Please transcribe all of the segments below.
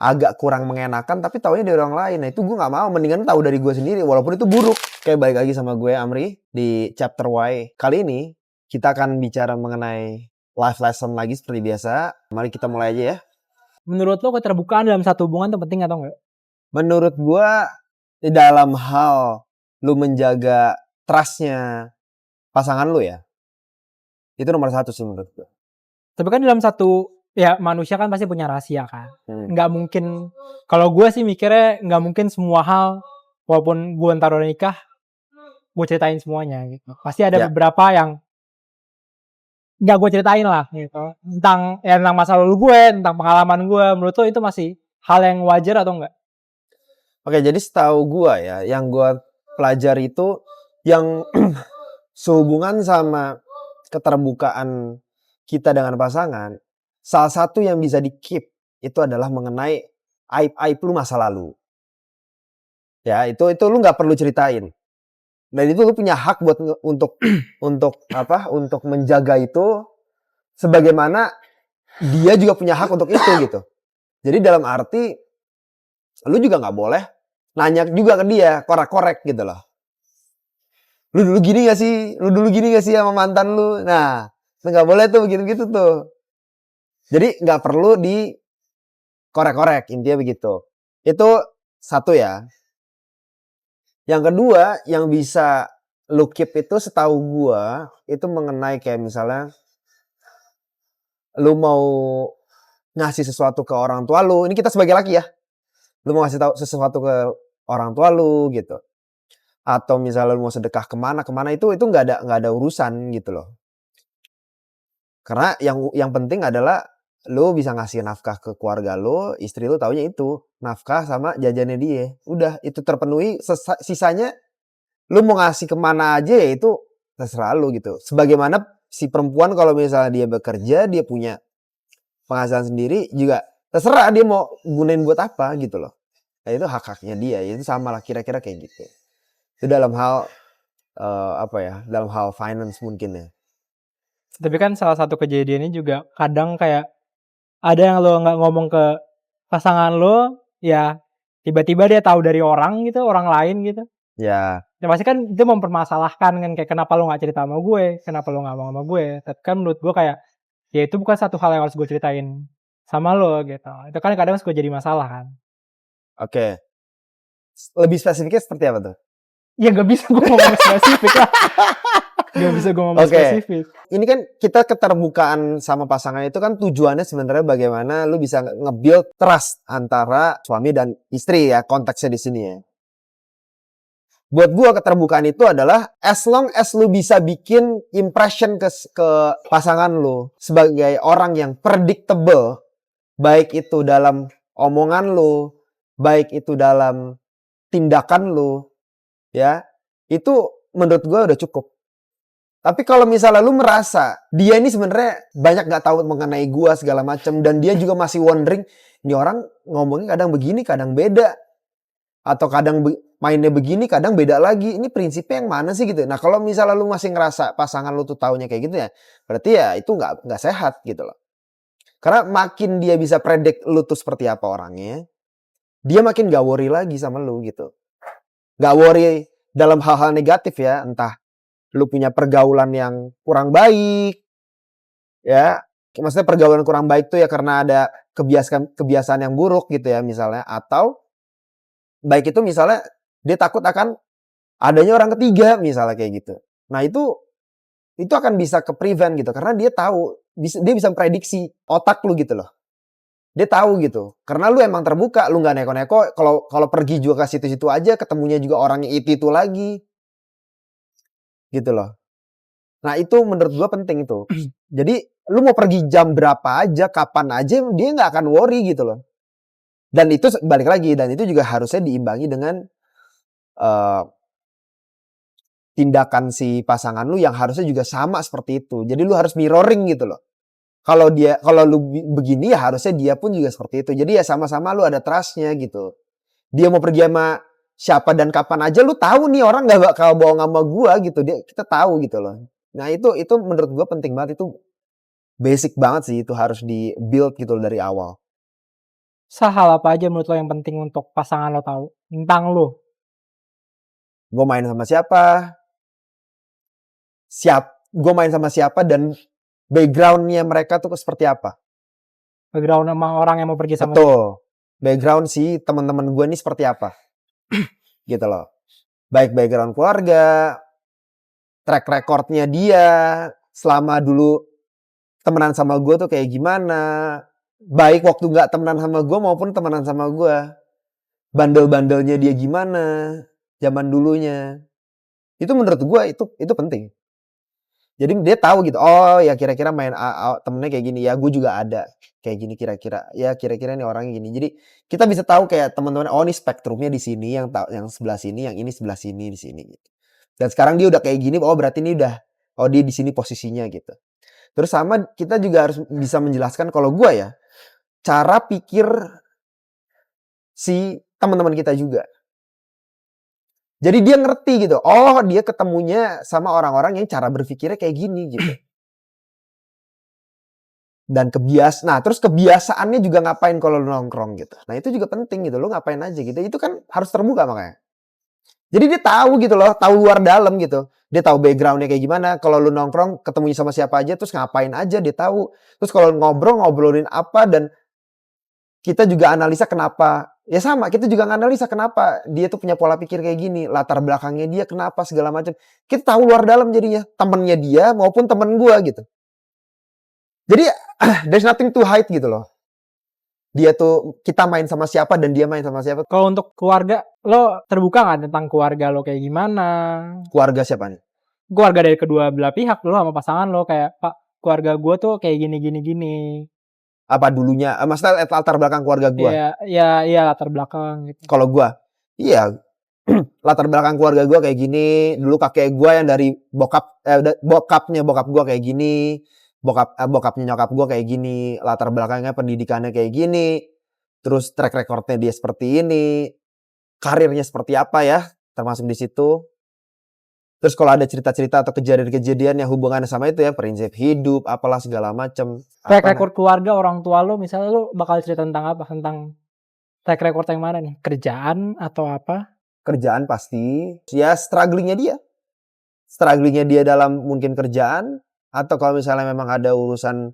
agak kurang mengenakan tapi taunya dari orang lain. Nah itu gue nggak mau, mendingan tahu dari gue sendiri walaupun itu buruk. Kayak balik lagi sama gue Amri di chapter Y. Kali ini kita akan bicara mengenai life lesson lagi seperti biasa. Mari kita mulai aja ya. Menurut lo keterbukaan dalam satu hubungan itu penting atau enggak? Menurut gue di dalam hal lu menjaga trustnya pasangan lu ya, itu nomor 1 sih menurut gue. Tapi kan dalam satu, ya manusia kan pasti punya rahasia kan. Nggak mungkin, kalau gue sih mikirnya nggak mungkin semua hal, walaupun gue ntar udah nikah, gue ceritain semuanya gitu. Pasti ada beberapa yang nggak gue ceritain lah gitu. Tentang masa lalu gue, tentang pengalaman gue. Menurut lo itu masih hal yang wajar atau enggak? Oke, jadi setahu gue ya, yang gue pelajari itu yang sehubungan sama keterbukaan kita dengan pasangan, salah satu yang bisa di-keep itu adalah mengenai aib-aib lu masa lalu. Ya, itu lu nggak perlu ceritain. Dan itu lu punya hak buat untuk menjaga itu, sebagaimana dia juga punya hak untuk itu gitu. Jadi dalam arti lu juga nggak boleh nanya juga ke dia, korek-korek gitu loh. Lu dulu gini gak sih? Lu dulu gini gak sih sama mantan lu? Nah, nggak boleh tuh begitu-begitu tuh. Jadi nggak perlu di korek-korek, intinya begitu. Itu satu ya. Yang kedua, yang bisa lu keep itu setahu gua, itu mengenai kayak misalnya lu mau ngasih sesuatu ke orang tua lu. Ini kita sebagai laki ya. Lu mau ngasih tahu sesuatu ke orang tua lu gitu. Atau misalnya lu mau sedekah kemana itu nggak ada urusan gitu loh. Karena yang penting adalah lu bisa ngasih nafkah ke keluarga lu, istri lu taunya itu nafkah sama jajannya dia. Udah itu terpenuhi, sisanya lu mau ngasih kemana aja ya itu terserah lu gitu. Sebagaimana si perempuan kalau misalnya dia bekerja, dia punya penghasilan sendiri juga terserah dia mau gunain buat apa gitu loh. Nah, itu hak-haknya dia, itu sama lah kira-kira kayak gitu. Itu dalam hal dalam hal finance mungkin ya. Tapi kan salah satu kejadiannya juga kadang kayak ada yang lo nggak ngomong ke pasangan lo, ya tiba-tiba dia tahu dari orang gitu, orang lain gitu. Ya. Ya pasti kan itu mempermasalahkan kan, kayak kenapa lo nggak cerita sama gue, kenapa lo nggak ngomong sama gue. Tapi kan menurut gue kayak, ya itu bukan satu hal yang harus gue ceritain sama lo gitu. Itu kan kadang suka jadi masalah kan. Oke. Lebih spesifiknya seperti apa tuh? Ya nggak bisa gue ngomong spesifik lah. Gak bisa gue ngomong spesifik. Ini kan kita keterbukaan sama pasangan itu kan tujuannya sebenarnya bagaimana lu bisa nge-build trust antara suami dan istri ya, konteksnya di sini ya. Buat gua keterbukaan itu adalah as long as lu bisa bikin impression ke pasangan lu sebagai orang yang predictable, baik itu dalam omongan lu, baik itu dalam tindakan lu, ya, itu menurut gua udah cukup. Tapi kalau misalnya lu merasa dia ini sebenarnya banyak nggak tahu mengenai gua segala macam dan dia juga masih wondering, ini orang ngomongnya kadang begini, kadang beda, atau kadang mainnya begini, kadang beda lagi. Ini prinsipnya yang mana sih gitu? Nah kalau misalnya lu masih ngerasa pasangan lu tuh taunya kayak gitu ya, berarti ya itu nggak sehat gitu loh. Karena makin dia bisa predict lu tuh seperti apa orangnya, dia makin gak worry lagi sama lu gitu. Gak worry dalam hal-hal negatif ya, entah lu punya pergaulan yang kurang baik, ya. Maksudnya pergaulan kurang baik tuh ya karena ada kebiasaan yang buruk gitu ya misalnya. Atau baik itu misalnya dia takut akan adanya orang ketiga misalnya kayak gitu. Nah itu akan bisa ke-prevent gitu. Karena dia tahu, dia bisa memprediksi otak lu gitu loh. Dia tahu gitu. Karena lu emang terbuka, lu gak neko-neko. Kalau pergi juga ke situ-situ aja, ketemunya juga orangnya itu lagi. Gitu loh. Nah itu menurut gua penting itu. Jadi lu mau pergi jam berapa aja, kapan aja, dia gak akan worry gitu loh. Dan itu balik lagi, dan itu juga harusnya diimbangi dengan tindakan si pasangan lu yang harusnya juga sama seperti itu. Jadi lu harus mirroring gitu loh. Kalau lu begini ya harusnya dia pun juga seperti itu. Jadi ya sama-sama lu ada trust-nya gitu. Dia mau pergi sama siapa dan kapan aja lu tahu nih orang gak bakal bohong sama gua gitu. Kita tahu gitu loh. Nah itu menurut gua penting banget, itu basic banget sih, itu harus di build gitu loh dari awal. Hal apa aja menurut lo yang penting untuk pasangan lo tahu tentang lo? Gue main sama gue main sama siapa dan backgroundnya mereka tuh seperti apa. Background sama orang yang mau pergi sama dia. Betul. Background si teman-teman gue ini seperti apa. Gitu loh. Baik background keluarga, track recordnya dia, selama dulu temenan sama gue tuh kayak gimana. Baik waktu gak temenan sama gue maupun temenan sama gue. Bandel-bandelnya dia gimana. Zaman dulunya. Itu menurut gue itu penting. Jadi dia tahu gitu, oh ya kira-kira main temennya kayak gini, ya gue juga ada kayak gini kira-kira, ya kira-kira nih orangnya gini. Jadi kita bisa tahu kayak teman-teman, oh ini spektrumnya di sini, yang sebelah sini, yang ini sebelah sini di sini. Gitu. Dan sekarang dia udah kayak gini, oh berarti ini udah, oh dia di sini posisinya gitu. Terus sama kita juga harus bisa menjelaskan kalau gue ya, cara pikir si teman-teman kita juga. Jadi dia ngerti gitu, oh dia ketemunya sama orang-orang yang cara berpikirnya kayak gini gitu. Dan terus kebiasaannya juga ngapain kalau lu nongkrong gitu. Nah itu juga penting gitu, lu ngapain aja gitu. Itu kan harus terbuka makanya. Jadi dia tahu gitu loh, tahu luar dalam gitu. Dia tahu backgroundnya kayak gimana. Kalau lu nongkrong ketemunya sama siapa aja, terus ngapain aja dia tahu. Terus kalau ngobrolin apa, dan kita juga analisa kenapa. Ya sama, kita juga analisa kenapa dia tuh punya pola pikir kayak gini. Latar belakangnya dia kenapa segala macam. Kita tahu luar dalam jadinya. Temennya dia maupun temen gua gitu. Jadi there's nothing to hide gitu loh. Dia tuh kita main sama siapa dan dia main sama siapa. Kalau untuk keluarga, lo terbuka nggak tentang keluarga lo kayak gimana? Keluarga siapa nih? Keluarga dari kedua belah pihak lo sama pasangan lo kayak, Pak, keluarga gue tuh kayak gini. Apa dulunya? Maksudnya latar belakang keluarga gua. Iya latar belakang gitu. Kalau gua, iya latar belakang keluarga gua kayak gini. Dulu kakek gua yang dari bokapnya bokap gua kayak gini. Bokapnya nyokap gua kayak gini. Latar belakangnya pendidikannya kayak gini. Terus track recordnya dia seperti ini. Karirnya seperti apa ya? Termasuk di situ. Terus kalau ada cerita-cerita atau kejadian-kejadian yang hubungannya sama itu ya, prinsip hidup, apalah segala macam. Track record keluarga orang tua lo, misalnya lo bakal cerita tentang apa? Tentang track record yang mana nih? Kerjaan atau apa? Kerjaan pasti. Ya strugglingnya dia. Strugglingnya dia dalam mungkin kerjaan. Atau kalau misalnya memang ada urusan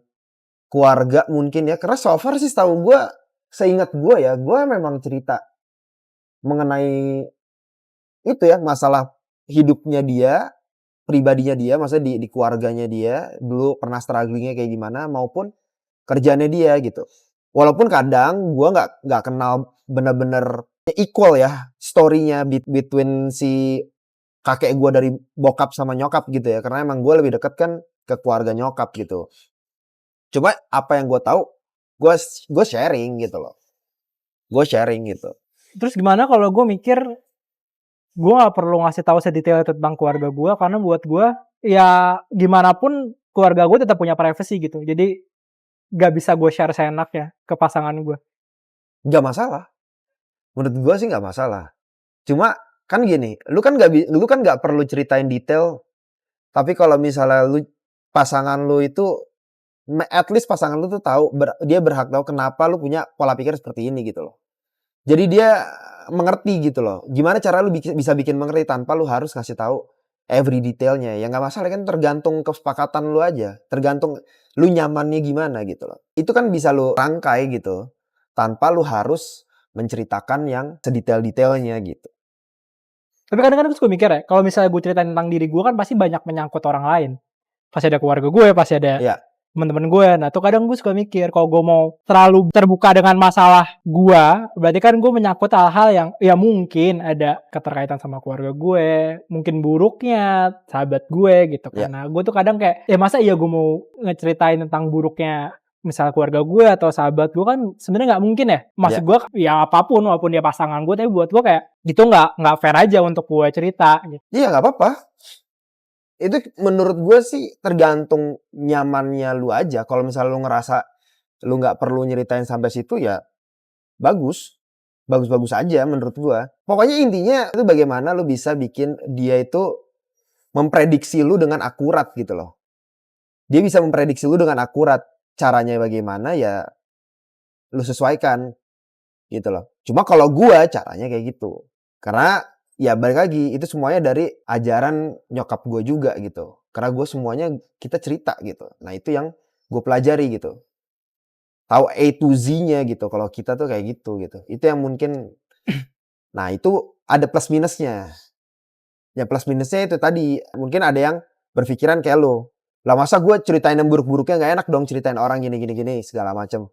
keluarga mungkin ya. Karena so far sih setahu gue, seingat gue ya, gue memang cerita mengenai itu ya, masalah hidupnya dia, pribadinya dia, maksudnya di keluarganya dia, dulu pernah strugglingnya kayak gimana, maupun kerjaannya dia gitu. Walaupun kadang gue nggak kenal bener-bener equal ya story-nya between si kakek gue dari bokap sama nyokap gitu ya, karena emang gue lebih deket kan ke keluarga nyokap gitu. Cuma apa yang gue tahu, gue sharing gitu loh. Gue sharing gitu. Terus gimana kalau gue mikir gue gak perlu ngasih tahu sedetail tentang keluarga gue, karena buat gue ya gimana pun keluarga gue tetap punya privacy gitu. Jadi gak bisa gue share seenaknya ke pasangan gue. Gak masalah. Menurut gue sih gak masalah. Cuma kan gini, lu kan gak perlu ceritain detail. Tapi kalau misalnya pasangan lu itu, at least pasangan lu tuh tahu, dia berhak tahu kenapa lu punya pola pikir seperti ini gitu loh. Jadi dia mengerti gitu loh. Gimana cara lu bisa bikin mengerti tanpa lu harus kasih tahu every detailnya. Ya nggak masalah, kan tergantung kesepakatan lu aja. Tergantung lu nyamannya gimana gitu loh. Itu kan bisa lu rangkai gitu. Tanpa lu harus menceritakan yang sedetail-detailnya gitu. Tapi kadang-kadang gue suka mikir ya, kalau misalnya gue ceritain tentang diri gue kan pasti banyak menyangkut orang lain. Pasti ada keluarga gue, pasti ada Ya. teman-teman gue. Nah tuh kadang gue suka mikir, kalau gue mau terlalu terbuka dengan masalah gue, berarti kan gue menyangkut hal-hal yang ya mungkin ada keterkaitan sama keluarga gue, mungkin buruknya sahabat gue gitu. Karena gue tuh kadang kayak, ya masa iya gue mau ngeceritain tentang buruknya misalnya keluarga gue atau sahabat gue, kan sebenarnya nggak mungkin ya. Maksud gue ya apapun, walaupun dia pasangan gue, tapi buat gue kayak gitu nggak fair aja untuk gue cerita. Gitu. Iya nggak apa-apa. Itu menurut gue sih tergantung nyamannya lu aja. Kalau misalnya lu ngerasa lu nggak perlu nyeritain sampai situ, ya bagus. Bagus-bagus aja menurut gue. Pokoknya intinya itu bagaimana lu bisa bikin dia itu memprediksi lu dengan akurat gitu loh. Dia bisa memprediksi lu dengan akurat. Caranya bagaimana ya lu sesuaikan. gitu loh. Cuma kalau gua caranya kayak gitu. Karena ya balik lagi itu semuanya dari ajaran nyokap gua juga gitu. Karena gua semuanya kita cerita gitu. Nah, itu yang gue pelajari gitu. Tahu A to Z-nya gitu. Kalau kita tuh kayak gitu gitu. Itu yang mungkin nah, itu ada plus minusnya. Ya plus minusnya itu tadi, mungkin ada yang berpikiran kayak lo. Lah masa gue ceritain yang buruk-buruknya nggak enak dong ceritain orang gini gini gini segala macam.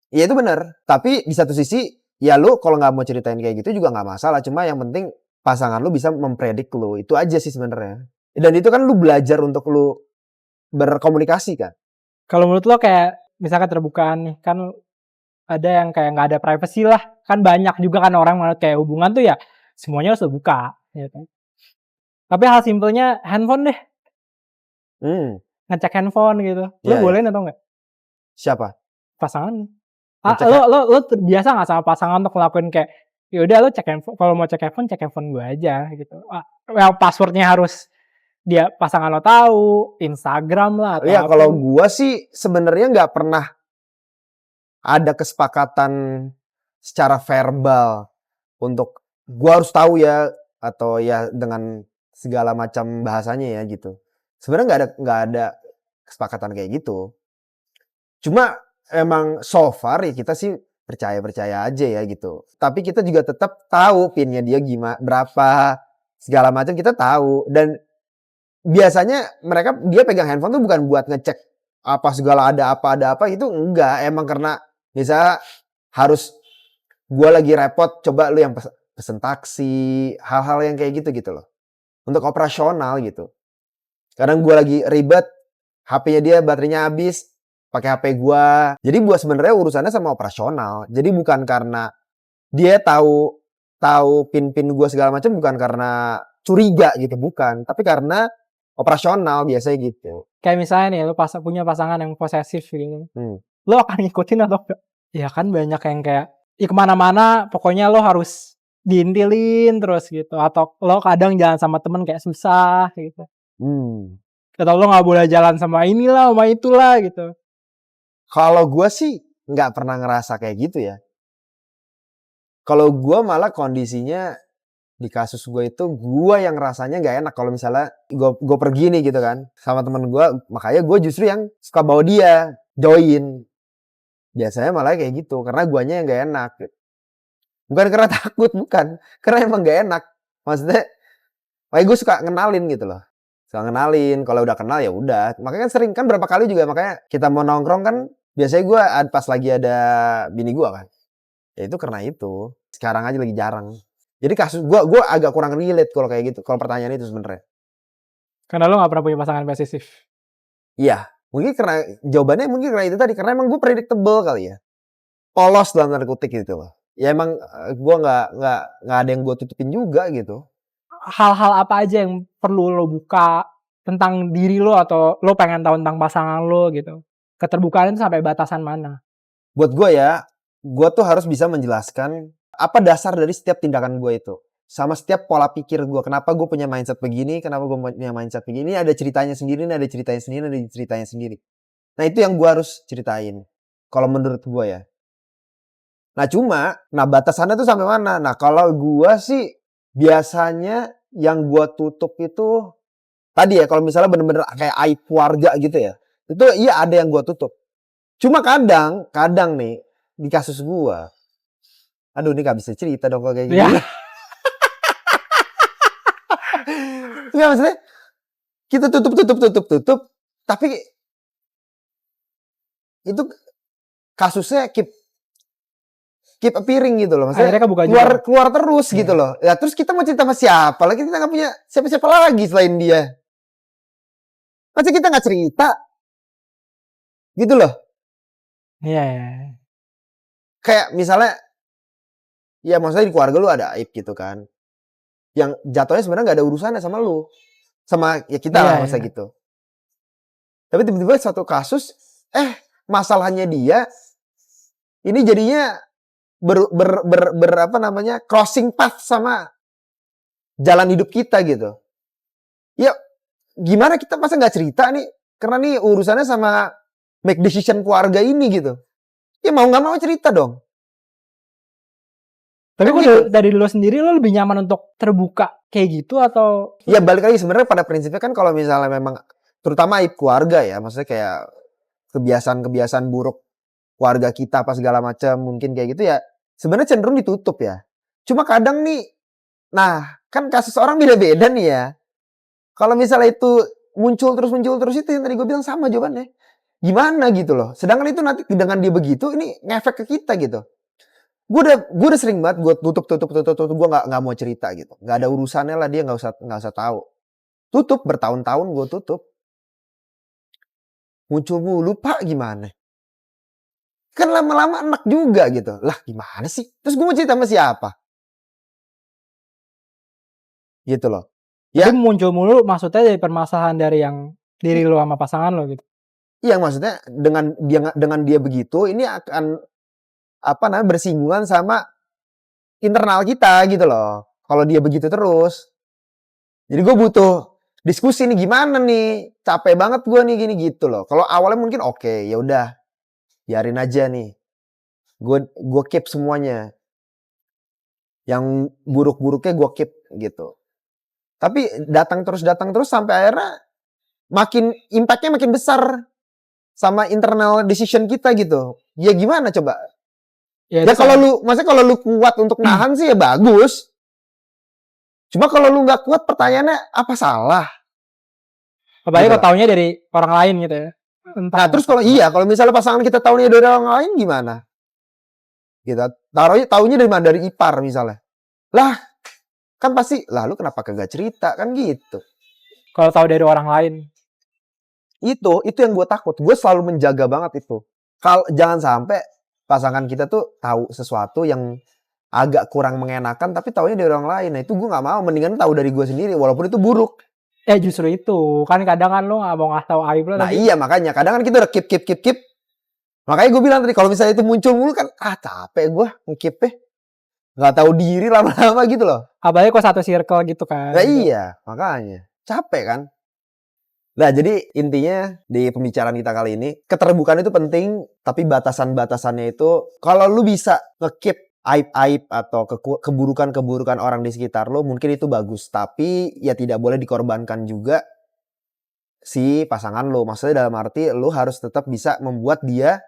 Iya itu benar. Tapi di satu sisi ya lo kalau nggak mau ceritain kayak gitu juga nggak masalah. Cuma yang penting pasangan lo bisa mempredik lo. Itu aja sih sebenarnya. Dan itu kan lo belajar untuk lo berkomunikasi kan. Kalau menurut lo kayak misalkan terbukaan nih, kan ada yang kayak nggak ada privacy lah. Kan banyak juga kan orang menurut kayak hubungan tuh ya semuanya harus terbuka. Gitu. Tapi hal simpelnya handphone deh. Ngecek handphone gitu. Lo Iya, bolehin atau nggak? siapa? Pasangan. Ngecek Lo biasa nggak sama pasangan untuk ngelakuin kayak ya udah lo cek handphone, kalau mau cek handphone gue aja gitu. Well, passwordnya harus dia pasangan lo tahu, Instagram lah atau Iya, apa. kalau gua sih sebenarnya nggak pernah ada kesepakatan secara verbal untuk gua harus tahu ya atau ya dengan segala macam bahasanya ya gitu. Sebenarnya nggak ada kesepakatan kayak gitu. Cuma emang so far ya kita sih percaya aja ya gitu. Tapi kita juga tetap tahu pinnya dia gimana, berapa segala macam kita tahu. Dan biasanya dia pegang handphone tuh bukan buat ngecek apa segala ada apa itu enggak. Emang karena misalnya harus gua lagi repot, coba lu yang pesen taksi, hal-hal yang kayak gitu loh. Untuk operasional gitu. Kadang gua lagi ribet, HP-nya dia baterainya habis, pakai HP gua. Jadi gua sebenarnya urusannya sama operasional. Jadi bukan karena dia tahu pin-pin gua segala macam, bukan karena curiga gitu, bukan. Tapi karena operasional biasanya gitu. Kayak misalnya nih lo punya pasangan yang posesif gitu. Lo akan ngikutin atau enggak? Ya kan banyak yang kayak ya kemana-mana pokoknya lo harus diintilin terus gitu. Atau lo kadang jalan sama temen kayak susah gitu. Atau lo gak boleh jalan sama inilah sama itulah gitu. Kalau gua sih nggak pernah ngerasa kayak gitu ya. Kalau gua malah kondisinya di kasus gue itu gue yang rasanya nggak enak kalau misalnya gue pergi nih gitu kan sama temen gue, makanya gue justru yang suka bawa dia join. Biasanya malah kayak gitu karena guanya yang nggak enak, bukan karena takut, bukan karena emang nggak enak. Maksudnya makanya gue suka ngenalin gitu loh, suka ngenalin. Kalau udah kenal ya udah, makanya kan sering kan berapa kali juga makanya kita mau nongkrong kan biasanya gue pas lagi ada bini gue kan, ya itu karena itu. Sekarang aja lagi jarang. Jadi kasus gue agak kurang relate kalau kayak gitu. Kalau pertanyaan itu sebenarnya. Karena lo gak pernah punya pasangan posesif. Iya, mungkin jawabannya karena itu tadi. Karena emang gue predictable kali ya. Polos dalam tanda kutip gitu loh. Ya emang gue nggak ada yang gue tutupin juga gitu. Hal-hal apa aja yang perlu lo buka tentang diri lo atau lo pengen tahu tentang pasangan lo gitu. Keterbukaan itu sampai batasan mana? Buat gue ya, gue tuh harus bisa menjelaskan apa dasar dari setiap tindakan gue itu. Sama setiap pola pikir gue. Kenapa gue punya mindset begini, kenapa gue punya mindset begini. Ada ceritanya sendiri, ada ceritanya sendiri, ada ceritanya sendiri. Nah itu yang gue harus ceritain. Kalau menurut gue ya. Nah batasannya tuh sampai mana? Nah kalau gue sih biasanya yang gue tutup itu tadi ya, kalau misalnya bener-bener kayak aib keluarga gitu ya. Itu iya ada yang gue tutup. Cuma kadang nih di kasus gue, aduh ini gak bisa cerita dong kalau kayak gini. Ya. Enggak, maksudnya kita tutup, tapi itu kasusnya keep appearing gitu loh. Maksudnya Akhirnya kebuka juga. keluar terus gitu loh. Ya terus kita mau cerita sama siapa? Lagi kita gak punya siapa-siapa lagi selain dia. Masa kita gak cerita? Gitu loh. Iya. Kayak misalnya, ya maksudnya di keluarga lu ada aib gitu kan. Yang jatuhnya sebenarnya gak ada urusannya sama lu. Sama ya kita lah masa gitu. Tapi tiba-tiba suatu kasus, masalahnya dia, ini jadinya crossing path sama jalan hidup kita gitu. Ya gimana kita masa gak cerita nih, karena nih urusannya sama make decision keluarga ini gitu. Ya mau gak mau cerita dong. Tapi Kan kok gitu. dari lo sendiri lo lebih nyaman untuk terbuka kayak gitu atau Ya balik lagi sebenarnya pada prinsipnya kan kalau misalnya memang terutama aib keluarga ya, maksudnya kayak kebiasaan-kebiasaan buruk keluarga kita apa segala macam mungkin kayak gitu ya, sebenarnya cenderung ditutup ya. Cuma kadang nih, nah kan kasus orang beda-beda nih ya. Kalau misalnya itu muncul terus itu yang tadi gue bilang sama jawabannya. Gimana gitu loh. Sedangkan itu nanti dengan dia begitu ini ngefek ke kita gitu. Gue udah sering banget gue tutup gue nggak mau cerita gitu. Nggak ada urusannya lah dia nggak usah tahu. Tutup bertahun-tahun gue tutup. Muncul mulu Pak gimana? Kan lama-lama enak juga gitu. Lah gimana sih? Terus gue mau cerita sama siapa? Gitu loh. tapi Ya, muncul mulu maksudnya dari permasalahan dari yang diri lo sama pasangan lo gitu. iya maksudnya dengan dia begitu ini akan apa namanya bersinggungan sama internal kita gitu loh. Kalau dia begitu terus. Jadi gue butuh diskusi nih gimana nih. Capek banget gue nih gini gitu loh. Kalau awalnya mungkin oke, ya udah biarin aja nih. Gue keep semuanya. Yang buruk-buruknya gue keep gitu. Tapi datang terus sampai akhirnya makin impact-nya makin besar sama internal decision kita gitu. Ya gimana coba? Ya Ya itu maksudnya kalau lu kuat untuk nahan sih ya bagus. Cuma kalau lu nggak kuat pertanyaannya apa salah? apalagi Gitu kalau lah. taunya dari orang lain gitu ya. Entah Nah terus kalau misalnya pasangan kita taunya dari orang lain gimana? Gitu. Taunya dari mana? Dari ipar misalnya. Lah kan pasti lah lu kenapa kagak cerita kan gitu. kalau tahu dari orang lain. Itu yang gue takut. Gue selalu menjaga banget itu. Kalau jangan sampai pasangan kita tuh tahu sesuatu yang agak kurang mengenakan tapi taunya dari orang lain. Nah itu gue nggak mau. Mendingan tahu dari gue sendiri walaupun itu buruk. Justru itu kan kadang kan lo nggak mau ngasih tahu aib lo Nah tapi iya makanya kadang kan kita udah keep. Makanya gue bilang tadi kalau misalnya itu muncul mulu kan capek gue ngekipnya. Nggak tahu diri lama-lama gitu loh. apalagi kok satu circle gitu kan. Nah iya makanya capek kan. Nah jadi intinya di pembicaraan kita kali ini keterbukaan itu penting tapi batasan-batasannya itu kalau lu bisa nge-keep aib-aib atau keburukan-keburukan orang di sekitar lu mungkin itu bagus tapi ya tidak boleh dikorbankan juga si pasangan lu. Maksudnya dalam arti lu harus tetap bisa membuat dia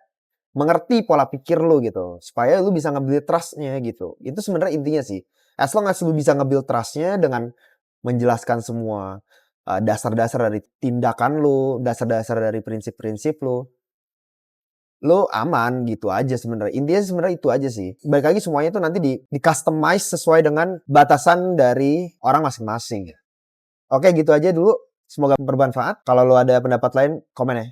mengerti pola pikir lu gitu supaya lu bisa nge-build trust-nya gitu. Itu sebenarnya intinya sih. As long as lu bisa nge-build trust-nya dengan menjelaskan semua dasar-dasar dari tindakan lu, dasar-dasar dari prinsip-prinsip lu aman gitu aja sebenarnya. Intinya sebenarnya itu aja sih. Balik lagi semuanya itu nanti di customize sesuai dengan batasan dari orang masing-masing. Oke, gitu aja dulu. Semoga bermanfaat. Kalau lu ada pendapat lain, komen ya.